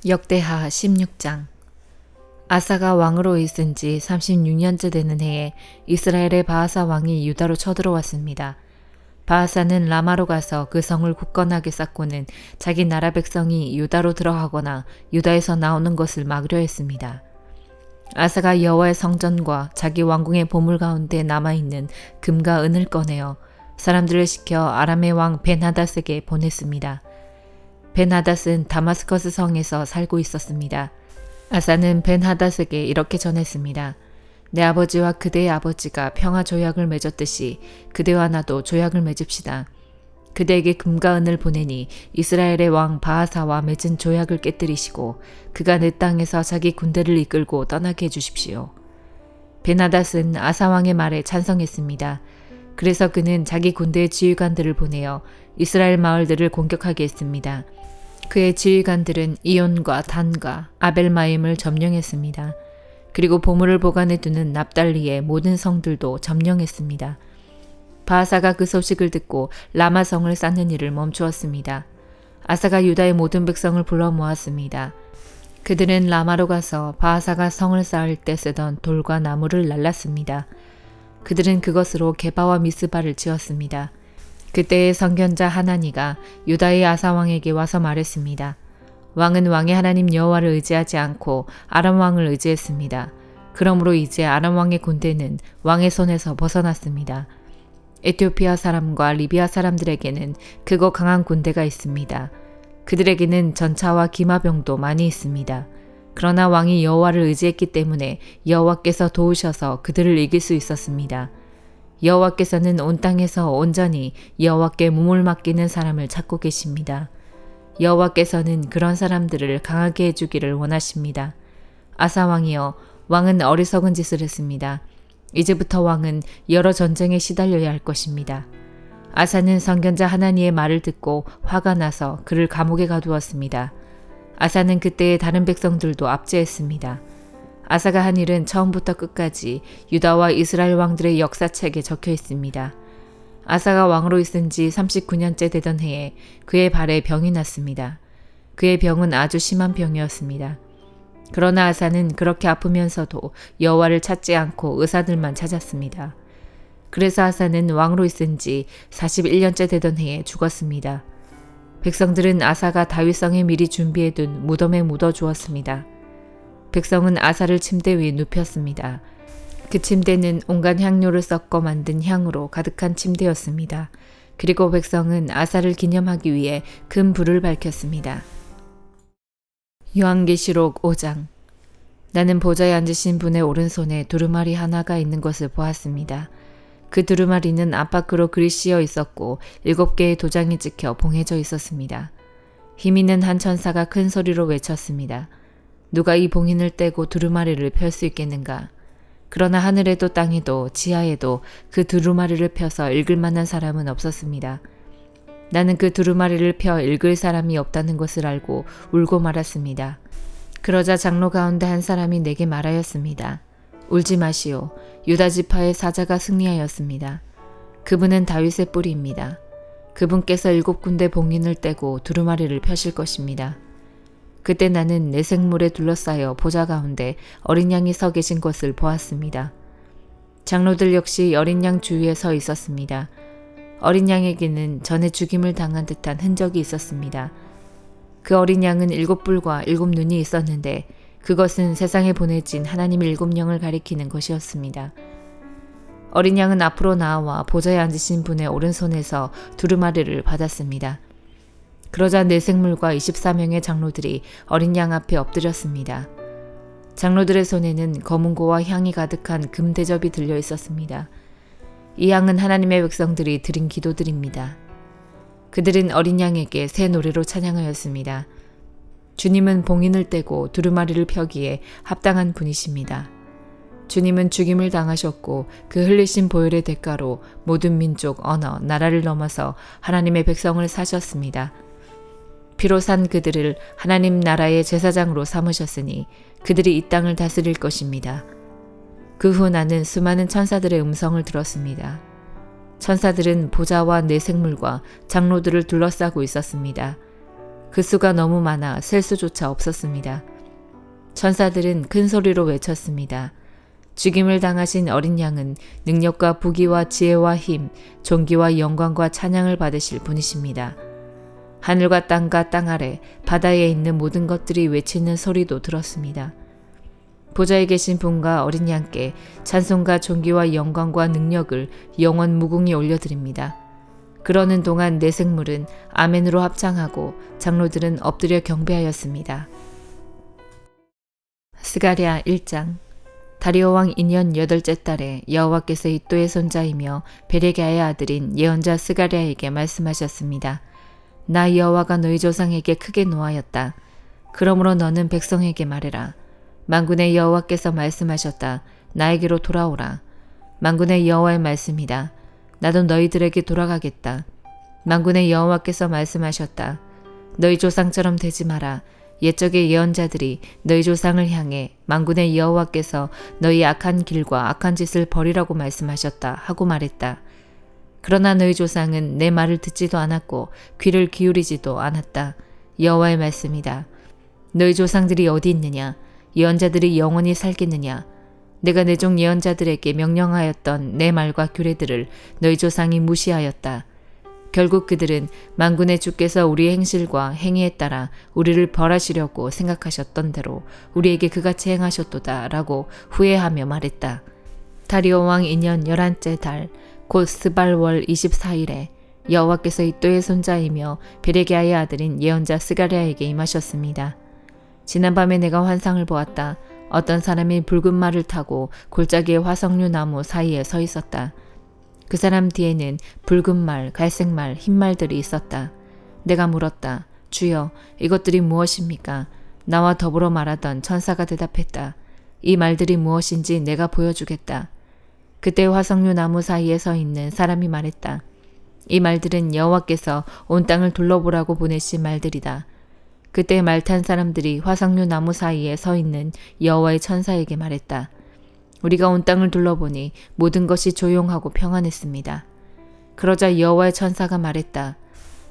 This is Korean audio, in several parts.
역대하 16장. 아사가 왕으로 있은 지 36년째 되는 해에 이스라엘의 바하사 왕이 유다로 쳐들어왔습니다. 바하사는 라마로 가서 그 성을 굳건하게 쌓고는 자기 나라 백성이 유다로 들어가거나 유다에서 나오는 것을 막으려 했습니다. 아사가 여호와의 성전과 자기 왕궁의 보물 가운데 남아있는 금과 은을 꺼내어 사람들을 시켜 아람의 왕 벤하닷에게 보냈습니다. 벤하닷은 다마스커스 성에서 살고 있었습니다. 아사는 벤하닷에게 이렇게 전했습니다. 내 아버지와 그대의 아버지가 평화 조약을 맺었듯이 그대와 나도 조약을 맺읍시다. 그대에게 금과 은을 보내니 이스라엘의 왕 바하사와 맺은 조약을 깨뜨리시고 그가 내 땅에서 자기 군대를 이끌고 떠나게 해주십시오. 벤하닷은 아사 왕의 말에 찬성했습니다. 그래서 그는 자기 군대의 지휘관들을 보내어 이스라엘 마을들을 공격하게 했습니다. 그의 지휘관들은 이온과 단과 아벨마임을 점령했습니다. 그리고 보물을 보관해 두는 납달리의 모든 성들도 점령했습니다. 바하사가 그 소식을 듣고 라마성을 쌓는 일을 멈추었습니다. 아사가 유다의 모든 백성을 불러 모았습니다. 그들은 라마로 가서 바하사가 성을 쌓을 때 쓰던 돌과 나무를 날랐습니다. 그들은 그것으로 게바와 미스바를 지었습니다. 그때의 선견자 하나니가 유다의 아사 왕에게 와서 말했습니다. 왕은 왕의 하나님 여호와를 의지하지 않고 아람 왕을 의지했습니다. 그러므로 이제 아람 왕의 군대는 왕의 손에서 벗어났습니다. 에티오피아 사람과 리비아 사람들에게는 크고 강한 군대가 있습니다. 그들에게는 전차와 기마병도 많이 있습니다. 그러나 왕이 여호와를 의지했기 때문에 여호와께서 도우셔서 그들을 이길 수 있었습니다. 여호와께서는 온 땅에서 온전히 여호와께 몸을 맡기는 사람을 찾고 계십니다. 여호와께서는 그런 사람들을 강하게 해주기를 원하십니다. 아사 왕이여, 왕은 어리석은 짓을 했습니다. 이제부터 왕은 여러 전쟁에 시달려야 할 것입니다. 아사는 선견자 하나니의 말을 듣고 화가 나서 그를 감옥에 가두었습니다. 아사는 그때의 다른 백성들도 압제했습니다. 아사가 한 일은 처음부터 끝까지 유다와 이스라엘 왕들의 역사책에 적혀 있습니다. 아사가 왕으로 있은 지 39년째 되던 해에 그의 발에 병이 났습니다. 그의 병은 아주 심한 병이었습니다. 그러나 아사는 그렇게 아프면서도 여호와를 찾지 않고 의사들만 찾았습니다. 그래서 아사는 왕으로 있은 지 41년째 되던 해에 죽었습니다. 백성들은 아사가 다윗성에 미리 준비해둔 무덤에 묻어 주었습니다. 백성은 아사를 침대 위에 눕혔습니다. 그 침대는 온갖 향료를 섞어 만든 향으로 가득한 침대였습니다. 그리고 백성은 아사를 기념하기 위해 큰 불을 밝혔습니다. 요한계시록 5장. 나는 보좌에 앉으신 분의 오른손에 두루마리 하나가 있는 것을 보았습니다. 그 두루마리는 앞바퀴로 글이 씌어 있었고 7개의 도장이 찍혀 봉해져 있었습니다. 힘 있는 한 천사가 큰 소리로 외쳤습니다. 누가 이 봉인을 떼고 두루마리를 펼 수 있겠는가? 그러나 하늘에도 땅에도 지하에도 그 두루마리를 펴서 읽을 만한 사람은 없었습니다. 나는 그 두루마리를 펴 읽을 사람이 없다는 것을 알고 울고 말았습니다. 그러자 장로 가운데 한 사람이 내게 말하였습니다. 울지 마시오. 유다 지파의 사자가 승리하였습니다. 그분은 다윗의 뿌리입니다. 그분께서 7군데 봉인을 떼고 두루마리를 펴실 것입니다. 그때 나는 내생물에 둘러싸여 보좌 가운데 어린 양이 서 계신 것을 보았습니다. 장로들 역시 어린 양 주위에 서 있었습니다. 어린 양에게는 전에 죽임을 당한 듯한 흔적이 있었습니다. 그 어린 양은 7뿔과 7눈이 있었는데 그것은 세상에 보내진 하나님 7영을 가리키는 것이었습니다. 어린 양은 앞으로 나와 보좌에 앉으신 분의 오른손에서 두루마리를 받았습니다. 그러자 내생물과 24명의 장로들이 어린 양 앞에 엎드렸습니다. 장로들의 손에는 검은고와 향이 가득한 금 대접이 들려 있었습니다. 이 양은 하나님의 백성들이 드린 기도들입니다. 그들은 어린 양에게 새 노래로 찬양하였습니다. 주님은 봉인을 떼고 두루마리를 펴기에 합당한 분이십니다. 주님은 죽임을 당하셨고 그 흘리신 보혈의 대가로 모든 민족, 언어, 나라를 넘어서 하나님의 백성을 사셨습니다. 피로 산 그들을 하나님 나라의 제사장으로 삼으셨으니 그들이 이 땅을 다스릴 것입니다. 그 후 나는 수많은 천사들의 음성을 들었습니다. 천사들은 보좌와 내생물과 장로들을 둘러싸고 있었습니다. 그 수가 너무 많아 셀 수조차 없었습니다. 천사들은 큰 소리로 외쳤습니다. 죽임을 당하신 어린 양은 능력과 부귀와 지혜와 힘, 존귀와 영광과 찬양을 받으실 분이십니다. 하늘과 땅과 땅 아래 바다에 있는 모든 것들이 외치는 소리도 들었습니다. 보좌에 계신 분과 어린 양께 찬송과 존귀와 영광과 능력을 영원 무궁히 올려드립니다. 그러는 동안 네 생물은 아멘으로 합창하고 장로들은 엎드려 경배하였습니다. 스가랴 1장. 다리오 왕 2년 8째 달에 여호와께서 이또의 손자이며 베레기야의 아들인 예언자 스가랴에게 말씀하셨습니다. 나 여호와가 너희 조상에게 크게 노하였다. 그러므로 너는 백성에게 말해라. 만군의 여호와께서 말씀하셨다. 나에게로 돌아오라. 만군의 여호와의 말씀이다. 나도 너희들에게 돌아가겠다. 만군의 여호와께서 말씀하셨다. 너희 조상처럼 되지 마라. 옛적의 예언자들이 너희 조상을 향해 만군의 여호와께서 너희 악한 길과 악한 짓을 버리라고 말씀하셨다 하고 말했다. 그러나 너희 조상은 내 말을 듣지도 않았고 귀를 기울이지도 않았다. 여호와의 말씀이다. 너희 조상들이 어디 있느냐? 예언자들이 영원히 살겠느냐? 내가 내 종 예언자들에게 명령하였던 내 말과 규례들을 너희 조상이 무시하였다. 결국 그들은 만군의 주께서 우리의 행실과 행위에 따라 우리를 벌하시려고 생각하셨던 대로 우리에게 그같이 행하셨도다 라고 후회하며 말했다. 다리오 왕 2년 11째 달 곧 스발월 24일에 여호와께서 이또의 손자이며 베레기야의 아들인 예언자 스가랴에게 임하셨습니다. 지난밤에 내가 환상을 보았다. 어떤 사람이 붉은 말을 타고 골짜기의 화석류 나무 사이에 서 있었다. 그 사람 뒤에는 붉은 말, 갈색 말, 흰 말들이 있었다. 내가 물었다. 주여, 이것들이 무엇입니까? 나와 더불어 말하던 천사가 대답했다. 이 말들이 무엇인지 내가 보여주겠다. 그때 화석류 나무 사이에 서 있는 사람이 말했다. 이 말들은 여호와께서 온 땅을 둘러보라고 보내신 말들이다. 그때 말 탄 사람들이 화석류 나무 사이에 서 있는 여호와의 천사에게 말했다. 우리가 온 땅을 둘러보니 모든 것이 조용하고 평안했습니다. 그러자 여호와의 천사가 말했다.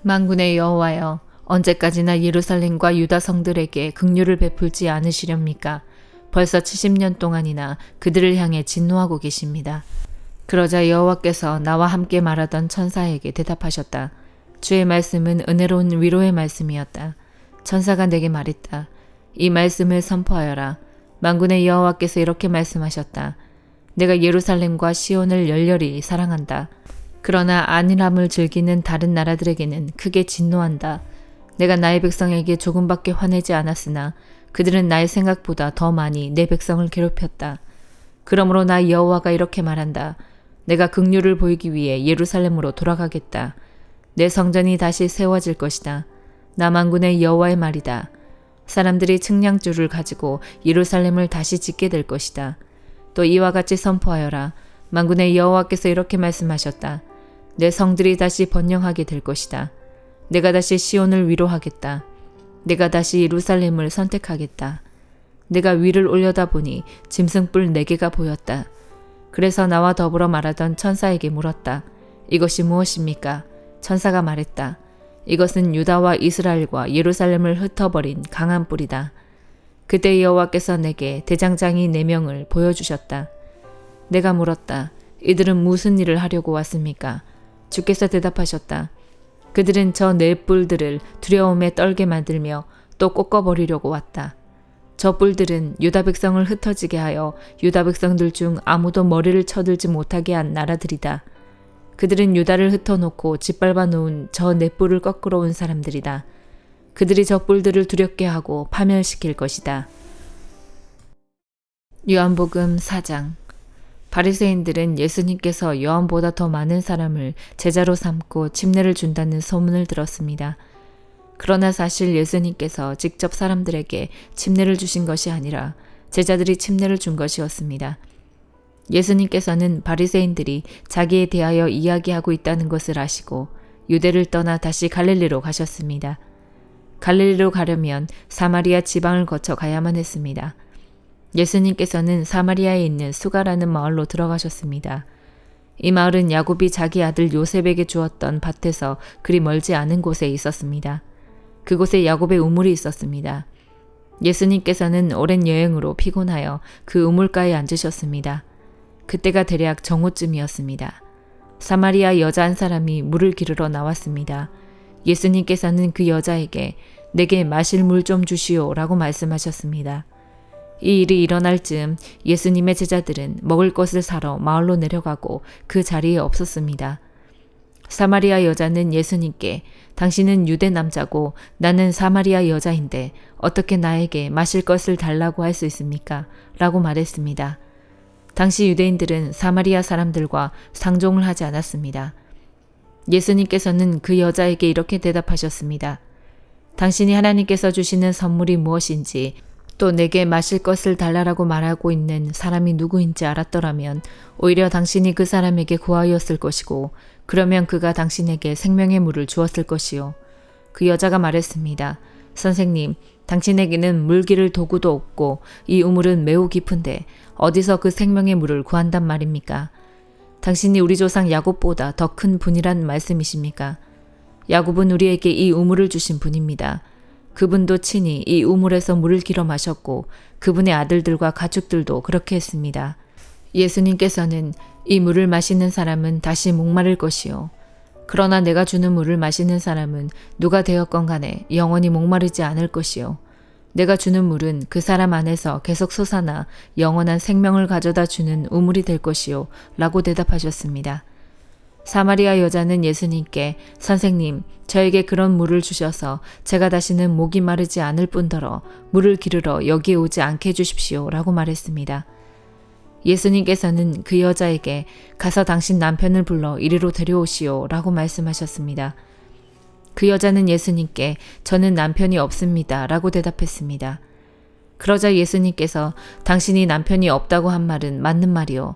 만군의 여호와여, 언제까지나 예루살렘과 유다 성들에게 긍휼을 베풀지 않으시렵니까? 벌써 70년 동안이나 그들을 향해 진노하고 계십니다. 그러자 여호와께서 나와 함께 말하던 천사에게 대답하셨다. 주의 말씀은 은혜로운 위로의 말씀이었다. 천사가 내게 말했다. 이 말씀을 선포하여라. 만군의 여호와께서 이렇게 말씀하셨다. 내가 예루살렘과 시온을 열렬히 사랑한다. 그러나 안일함을 즐기는 다른 나라들에게는 크게 진노한다. 내가 나의 백성에게 조금밖에 화내지 않았으나 그들은 나의 생각보다 더 많이 내 백성을 괴롭혔다. 그러므로 나 여호와가 이렇게 말한다. 내가 긍휼을 보이기 위해 예루살렘으로 돌아가겠다. 내 성전이 다시 세워질 것이다. 나 만군의 여호와의 말이다. 사람들이 측량줄을 가지고 예루살렘을 다시 짓게 될 것이다. 또 이와 같이 선포하여라. 만군의 여호와께서 이렇게 말씀하셨다. 내 성들이 다시 번영하게 될 것이다. 내가 다시 시온을 위로하겠다. 내가 다시 예루살렘을 선택하겠다. 내가 위를 올려다보니 짐승뿔 4개가 보였다. 그래서 나와 더불어 말하던 천사에게 물었다. 이것이 무엇입니까? 천사가 말했다. 이것은 유다와 이스라엘과 예루살렘을 흩어버린 강한 뿔이다. 그때 여호와께서 내게 대장장이 4명을 보여주셨다. 내가 물었다. 이들은 무슨 일을 하려고 왔습니까? 주께서 대답하셨다. 그들은 저 4뿔들을 두려움에 떨게 만들며 또 꺾어버리려고 왔다. 저 뿔들은 유다 백성을 흩어지게 하여 유다 백성들 중 아무도 머리를 쳐들지 못하게 한 나라들이다. 그들은 유다를 흩어놓고 짓밟아 놓은 저 4뿔을 꺾으러 온 사람들이다. 그들이 저 뿔들을 두렵게 하고 파멸시킬 것이다. 요한복음 4장. 바리새인들은 예수님께서 요한보다 더 많은 사람을 제자로 삼고 침례를 준다는 소문을 들었습니다. 그러나 사실 예수님께서 직접 사람들에게 침례를 주신 것이 아니라 제자들이 침례를 준 것이었습니다. 예수님께서는 바리새인들이 자기에 대하여 이야기하고 있다는 것을 아시고 유대를 떠나 다시 갈릴리로 가셨습니다. 갈릴리로 가려면 사마리아 지방을 거쳐 가야만 했습니다. 예수님께서는 사마리아에 있는 수가라는 마을로 들어가셨습니다. 이 마을은 야곱이 자기 아들 요셉에게 주었던 밭에서 그리 멀지 않은 곳에 있었습니다. 그곳에 야곱의 우물이 있었습니다. 예수님께서는 오랜 여행으로 피곤하여 그 우물가에 앉으셨습니다. 그때가 대략 정오쯤이었습니다. 사마리아 여자 한 사람이 물을 기르러 나왔습니다. 예수님께서는 그 여자에게 내게 마실 물 좀 주시오 라고 말씀하셨습니다. 이 일이 일어날 즈음 예수님의 제자들은 먹을 것을 사러 마을로 내려가고 그 자리에 없었습니다. 사마리아 여자는 예수님께 당신은 유대 남자고 나는 사마리아 여자인데 어떻게 나에게 마실 것을 달라고 할 수 있습니까? 라고 말했습니다. 당시 유대인들은 사마리아 사람들과 상종을 하지 않았습니다. 예수님께서는 그 여자에게 이렇게 대답하셨습니다. 당신이 하나님께서 주시는 선물이 무엇인지 또 내게 마실 것을 달라고 말하고 있는 사람이 누구인지 알았더라면 오히려 당신이 그 사람에게 구하였을 것이고 그러면 그가 당신에게 생명의 물을 주었을 것이요. 그 여자가 말했습니다. 선생님, 당신에게는 물 기를 도구도 없고 이 우물은 매우 깊은데 어디서 그 생명의 물을 구한단 말입니까? 당신이 우리 조상 야곱보다 더 큰 분이란 말씀이십니까? 야곱은 우리에게 이 우물을 주신 분입니다. 그분도 친히 이 우물에서 물을 길어 마셨고 그분의 아들들과 가축들도 그렇게 했습니다. 예수님께서는 이 물을 마시는 사람은 다시 목마를 것이요. 그러나 내가 주는 물을 마시는 사람은 누가 되었건 간에 영원히 목마르지 않을 것이요. 내가 주는 물은 그 사람 안에서 계속 솟아나 영원한 생명을 가져다 주는 우물이 될 것이요. 라고 대답하셨습니다. 사마리아 여자는 예수님께 선생님, 저에게 그런 물을 주셔서 제가 다시는 목이 마르지 않을 뿐더러 물을 기르러 여기에 오지 않게 해주십시오. 라고 말했습니다. 예수님께서는 그 여자에게 가서 당신 남편을 불러 이리로 데려오시오. 라고 말씀하셨습니다. 그 여자는 예수님께 저는 남편이 없습니다. 라고 대답했습니다. 그러자 예수님께서 당신이 남편이 없다고 한 말은 맞는 말이요.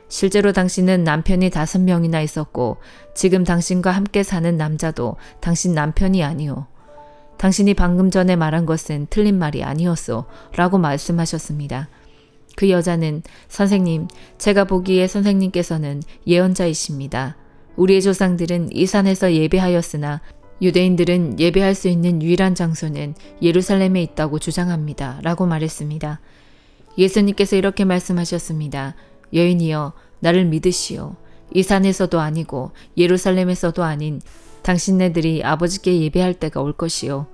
실제로 당신은 남편이 5명이나 있었고 지금 당신과 함께 사는 남자도 당신 남편이 아니오. 당신이 방금 전에 말한 것은 틀린 말이 아니었소. 라고 말씀하셨습니다. 그 여자는 선생님, 제가 보기에 선생님께서는 예언자이십니다. 우리의 조상들은 이 산에서 예배하였으나 유대인들은 예배할 수 있는 유일한 장소는 예루살렘에 있다고 주장합니다. 라고 말했습니다. 예수님께서 이렇게 말씀하셨습니다. 여인이여, 나를 믿으시오. 이 산에서도 아니고 예루살렘에서도 아닌 당신네들이 아버지께 예배할 때가 올 것이요.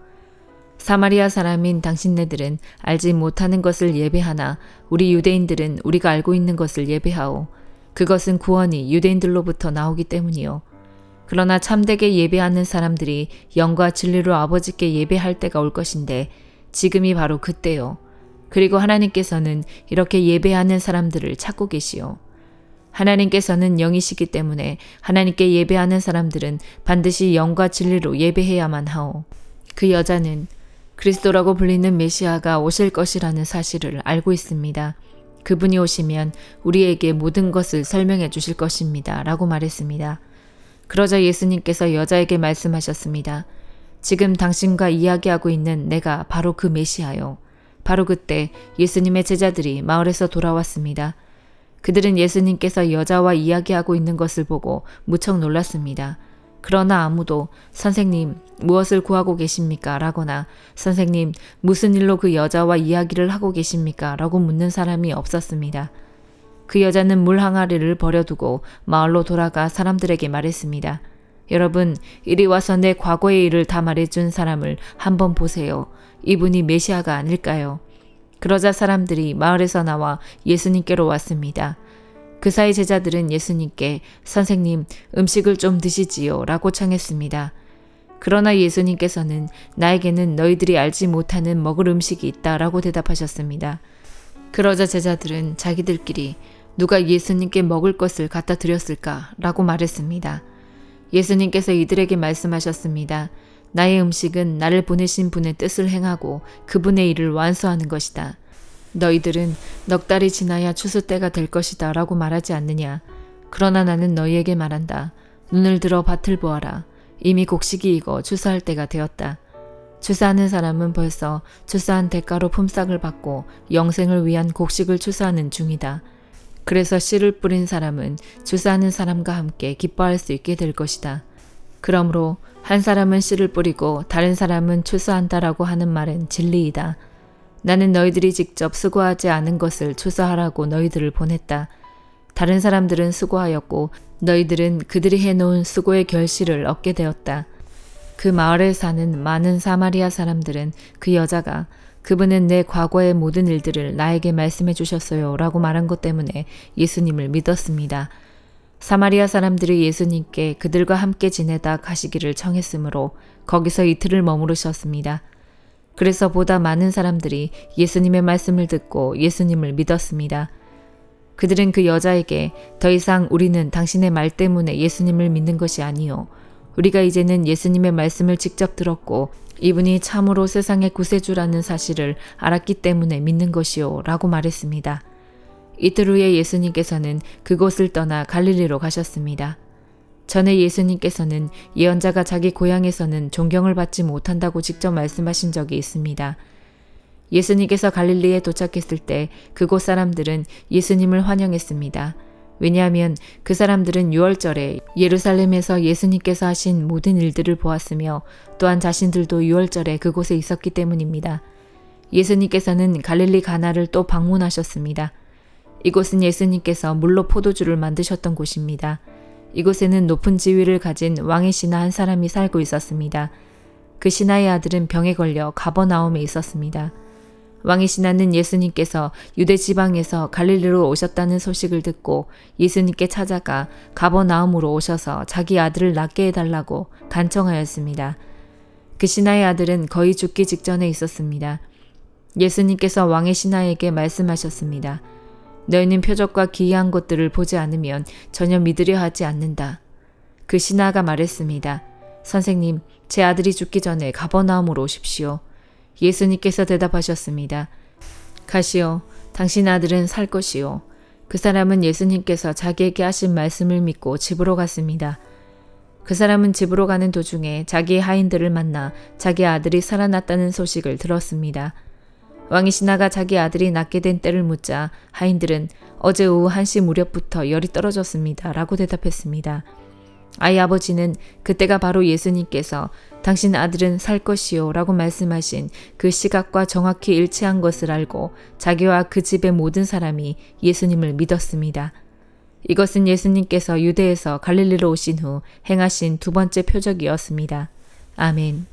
사마리아 사람인 당신네들은 알지 못하는 것을 예배하나 우리 유대인들은 우리가 알고 있는 것을 예배하오. 그것은 구원이 유대인들로부터 나오기 때문이요. 그러나 참되게 예배하는 사람들이 영과 진리로 아버지께 예배할 때가 올 것인데 지금이 바로 그때요. 그리고 하나님께서는 이렇게 예배하는 사람들을 찾고 계시오. 하나님께서는 영이시기 때문에 하나님께 예배하는 사람들은 반드시 영과 진리로 예배해야만 하오. 그 여자는 그리스도라고 불리는 메시아가 오실 것이라는 사실을 알고 있습니다. 그분이 오시면 우리에게 모든 것을 설명해 주실 것입니다. 라고 말했습니다. 그러자 예수님께서 여자에게 말씀하셨습니다. 지금 당신과 이야기하고 있는 내가 바로 그 메시아요. 바로 그때 예수님의 제자들이 마을에서 돌아왔습니다. 그들은 예수님께서 여자와 이야기하고 있는 것을 보고 무척 놀랐습니다. 그러나 아무도 선생님, 무엇을 구하고 계십니까? 라거나 선생님, 무슨 일로 그 여자와 이야기를 하고 계십니까? 라고 묻는 사람이 없었습니다. 그 여자는 물 항아리를 버려두고 마을로 돌아가 사람들에게 말했습니다. 여러분, 이리 와서 내 과거의 일을 다 말해준 사람을 한번 보세요. 이분이 메시아가 아닐까요? 그러자 사람들이 마을에서 나와 예수님께로 왔습니다. 그 사이 제자들은 예수님께 선생님, 음식을 좀 드시지요 라고 청했습니다. 그러나 예수님께서는 나에게는 너희들이 알지 못하는 먹을 음식이 있다 라고 대답하셨습니다. 그러자 제자들은 자기들끼리 누가 예수님께 먹을 것을 갖다 드렸을까 라고 말했습니다. 예수님께서 이들에게 말씀하셨습니다. 나의 음식은 나를 보내신 분의 뜻을 행하고 그분의 일을 완수하는 것이다. 너희들은 넉 달이 지나야 추수 때가 될 것이다 라고 말하지 않느냐. 그러나 나는 너희에게 말한다. 눈을 들어 밭을 보아라. 이미 곡식이 익어 추수할 때가 되었다. 추수하는 사람은 벌써 추수한 대가로 품삯을 받고 영생을 위한 곡식을 추수하는 중이다. 그래서 씨를 뿌린 사람은 추수하는 사람과 함께 기뻐할 수 있게 될 것이다. 그러므로 한 사람은 씨를 뿌리고 다른 사람은 추수한다라고 하는 말은 진리이다. 나는 너희들이 직접 수고하지 않은 것을 추수하라고 너희들을 보냈다. 다른 사람들은 수고하였고 너희들은 그들이 해놓은 수고의 결실을 얻게 되었다. 그 마을에 사는 많은 사마리아 사람들은 그 여자가 그분은 내 과거의 모든 일들을 나에게 말씀해 주셨어요 라고 말한 것 때문에 예수님을 믿었습니다. 사마리아 사람들이 예수님께 그들과 함께 지내다 가시기를 청했으므로 거기서 이틀을 머무르셨습니다. 그래서 보다 많은 사람들이 예수님의 말씀을 듣고 예수님을 믿었습니다. 그들은 그 여자에게 더 이상 우리는 당신의 말 때문에 예수님을 믿는 것이 아니요. 우리가 이제는 예수님의 말씀을 직접 들었고 이분이 참으로 세상의 구세주라는 사실을 알았기 때문에 믿는 것이요 라고 말했습니다. 이틀 후에 예수님께서는 그곳을 떠나 갈릴리로 가셨습니다. 전에 예수님께서는 예언자가 자기 고향에서는 존경을 받지 못한다고 직접 말씀하신 적이 있습니다. 예수님께서 갈릴리에 도착했을 때 그곳 사람들은 예수님을 환영했습니다. 왜냐하면 그 사람들은 유월절에 예루살렘에서 예수님께서 하신 모든 일들을 보았으며 또한 자신들도 유월절에 그곳에 있었기 때문입니다. 예수님께서는 갈릴리 가나를 또 방문하셨습니다. 이곳은 예수님께서 물로 포도주를 만드셨던 곳입니다. 이곳에는 높은 지위를 가진 왕의 신하 한 사람이 살고 있었습니다. 그 신하의 아들은 병에 걸려 가버나움에 있었습니다. 왕의 신하는 예수님께서 유대 지방에서 갈릴리로 오셨다는 소식을 듣고 예수님께 찾아가 가버나움으로 오셔서 자기 아들을 낫게 해달라고 간청하였습니다. 그 신하의 아들은 거의 죽기 직전에 있었습니다. 예수님께서 왕의 신하에게 말씀하셨습니다. 너희는 표적과 기이한 것들을 보지 않으면 전혀 믿으려 하지 않는다. 그 신하가 말했습니다. 선생님, 제 아들이 죽기 전에 가버나움으로 오십시오. 예수님께서 대답하셨습니다. 가시오. 당신 아들은 살 것이오. 그 사람은 예수님께서 자기에게 하신 말씀을 믿고 집으로 갔습니다. 그 사람은 집으로 가는 도중에 자기의 하인들을 만나 자기 아들이 살아났다는 소식을 들었습니다. 왕의 신하가 자기 아들이 낫게 된 때를 묻자 하인들은 어제 오후 1시 무렵부터 열이 떨어졌습니다. 라고 대답했습니다. 아이 아버지는 그때가 바로 예수님께서 당신 아들은 살 것이요 라고 말씀하신 그 시각과 정확히 일치한 것을 알고 자기와 그 집의 모든 사람이 예수님을 믿었습니다. 이것은 예수님께서 유대에서 갈릴리로 오신 후 행하신 두 번째 표적이었습니다. 아멘.